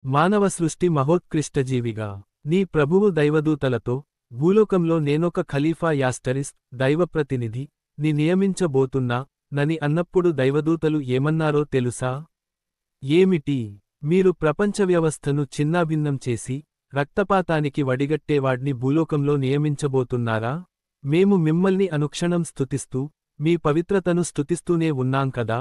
మానవ సృష్టి మహోత్కృష్టజీవిగా నీ ప్రభువు దైవదూతలతో భూలోకంలో నేనొక ఖలీఫా యాస్టరిస్ దైవప్రతినిధి ని నియమించబోతున్నా నని అన్నప్పుడు దైవదూతలు ఏమన్నారో తెలుసా? ఏమిటి? మీరు ప్రపంచ వ్యవస్థను చిన్నాభిన్నం చేసి రక్తపాతానికి వడిగట్టేవాడ్ని భూలోకంలో నియమించబోతున్నారా? మేము మిమ్మల్ని అనుక్షణం స్తుతిస్తూ మీ పవిత్రతను స్తుతిస్తూనే ఉన్నాం కదా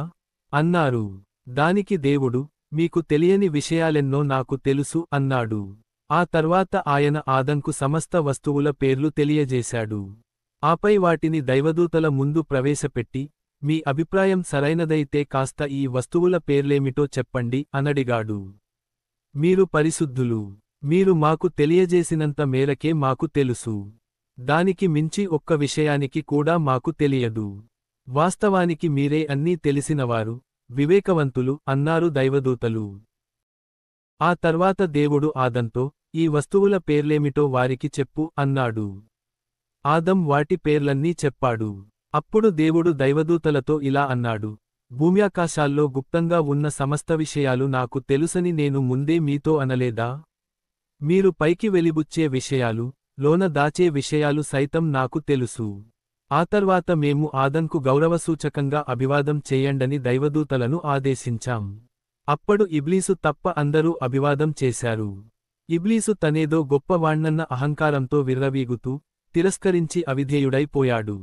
అన్నారు. దానికి దేవుడు, మీకు తెలియని విషయాలెన్నో నాకు తెలుసు అన్నాడు. ఆ తర్వాత ఆయన ఆదంకు సమస్త వస్తువుల పేర్లు తెలియజేశాడు. ఆపై వాటిని దైవదూతల ముందు ప్రవేశపెట్టి, మీ అభిప్రాయం సరైనదైతే కాస్త ఈ వస్తువుల పేర్లేమిటో చెప్పండి అనడిగాడు. మీరు పరిశుద్ధులు. మీరు మాకు తెలియజేసినంత మేరకే మాకు తెలుసు. దానికి మించి ఒక్క విషయానికి కూడా మాకు తెలియదు. వాస్తవానికి మీరే అన్నీ తెలిసినవారు, వివేకవంతులు అన్నారు దైవదూతలు. ఆ తర్వాత దేవుడు ఆదంతో, ఈ వస్తువుల పేర్లేమిటో వారికి చెప్పు అన్నాడు. ఆదం వాటి పేర్లన్నీ చెప్పాడు. అప్పుడు దేవుడు దైవదూతలతో ఇలా అన్నాడు, భూమ్యాకాశాల్లో గుప్తంగా ఉన్న సమస్త విషయాలు నాకు తెలుసని నేను ముందే మీతో అనలేదా? మీరు పైకి వెలిబుచ్చే విషయాలు, లోన దాచే విషయాలు సైతం నాకు తెలుసు. ఆ తర్వాత మేము ఆదంకు గౌరవసూచకంగా అభివాదం చేయండని దైవదూతలను ఆదేశించాం. అప్పుడు ఇబ్లీసు తప్ప అందరూ అభివాదం చేశారు. ఇబ్లీసు తనేదో గొప్పవాణ్ణన్న అహంకారంతో విర్రవీగుతూ, తిరస్కరించి అవిధేయుడైపోయాడు.